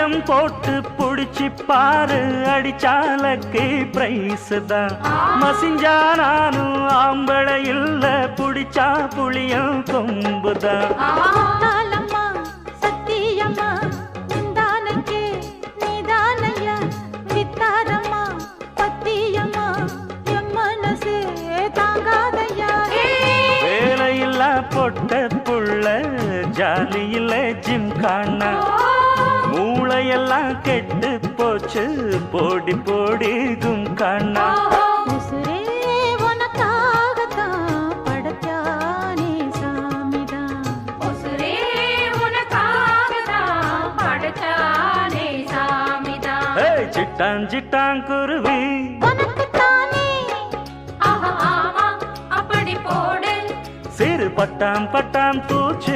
திட்டம் போட்டு புடிச்சு பாரு, அடிச்சாலக்கு பிரைஸ் தான். மசிஞ்சா நானும் ஆம்பளை இல்ல, புடிச்சா புளியும் கொம்புதான். பொட்ட புள்ள ஜாலியில ஜிம் காணா, மூளையெல்லாம் கெட்டு போச்சு போடி போடி கும் காணா. சிட்டான் சிட்டான் குருவி சிறு பட்டாம் பட்டாம் பூச்சு